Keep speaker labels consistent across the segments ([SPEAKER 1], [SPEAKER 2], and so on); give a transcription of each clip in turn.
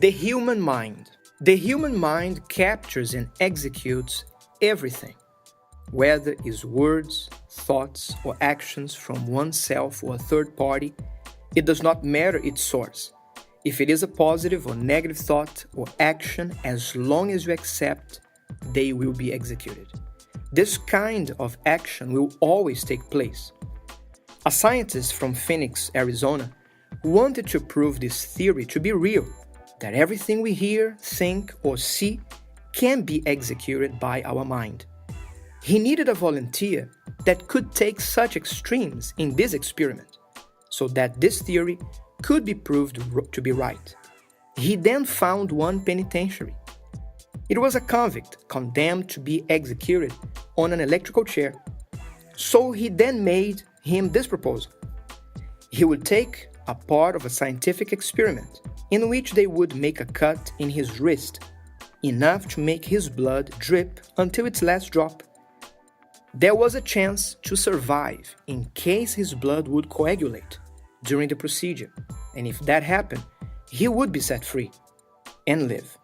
[SPEAKER 1] The human mind. The human mind captures and executes everything, whether it's words, thoughts, or actions from oneself or a third party. It does not matter its source. If it is a positive or negative thought or action, as long as you accept, they will be executed. This kind of action will always take place. A scientist from Phoenix, Arizona, wanted to prove this theory to be real, that everything we hear, think, or see can be executed by our mind. He needed a volunteer that could take such extremes in this experiment, so that this theory could be proved to be right. He then found one penitentiary. It was a convict condemned to be executed on an electrical chair. So he then made him this proposal. He would take a part of a scientific experiment in which they would make a cut in his wrist, enough to make his blood drip until its last drop. There was a chance to survive in case his blood would coagulate during the procedure, and if that happened, he would be set free and live.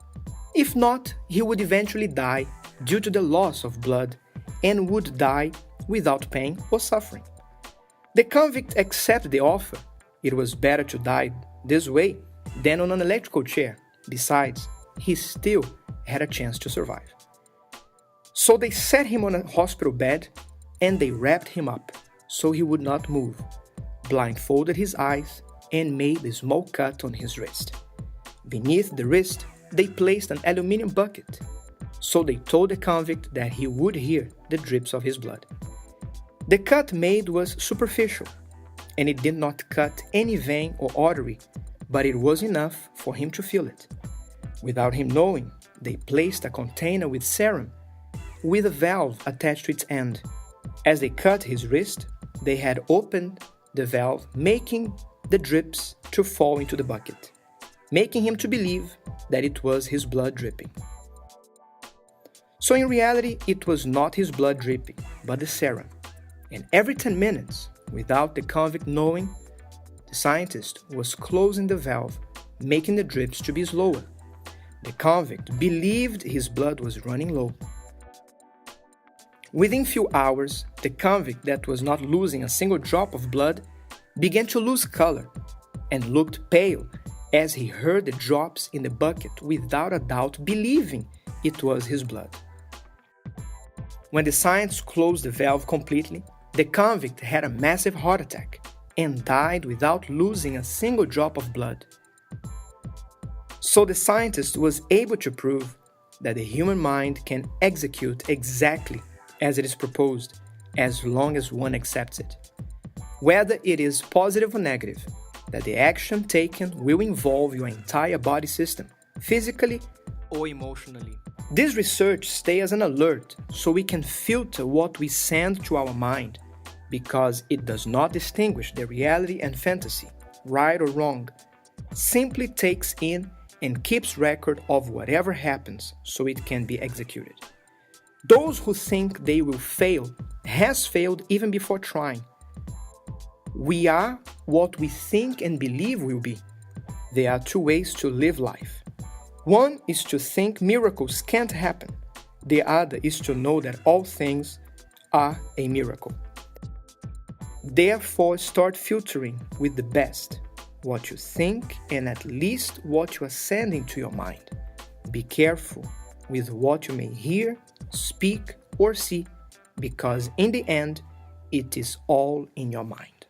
[SPEAKER 1] If not, he would eventually die due to the loss of blood and would die without pain or suffering. The convict accepted the offer. It was better to die this way than on an electrical chair. Besides, he still had a chance to survive. So they set him on a hospital bed and they wrapped him up so he would not move, blindfolded his eyes, and made a small cut on his wrist. Beneath the wrist, they placed an aluminum bucket, so they told the convict that he would hear the drips of his blood. The cut made was superficial, and it did not cut any vein or artery, but it was enough for him to feel it. Without him knowing, they placed a container with serum with a valve attached to its end. As they cut his wrist, they had opened the valve, making the drips to fall into the bucket, making him to believe that it was his blood dripping. So in reality, it was not his blood dripping, but the serum. And every 10 minutes, without the convict knowing, the scientist was closing the valve, making the drips to be slower. The convict believed his blood was running low. Within few hours, the convict that was not losing a single drop of blood began to lose color and looked pale as he heard the drops in the bucket, without a doubt believing it was his blood. When the scientists closed the valve completely, the convict had a massive heart attack and died without losing a single drop of blood. So the scientist was able to prove that the human mind can execute exactly as it is proposed, as long as one accepts it. Whether it is positive or negative, that the action taken will involve your entire body system, physically or emotionally. This research stays as an alert so we can filter what we send to our mind, because it does not distinguish the reality and fantasy, right or wrong. Simply takes in and keeps record of whatever happens so it can be executed. Those who think they will fail has failed even before trying. We are what we think and believe we'll be. There are two ways to live life. One is to think miracles can't happen. The other is to know that all things are a miracle. Therefore, start filtering with the best, what you think and at least what you are sending to your mind. Be careful with what you may hear, speak, or see, because in the end, it is all in your mind.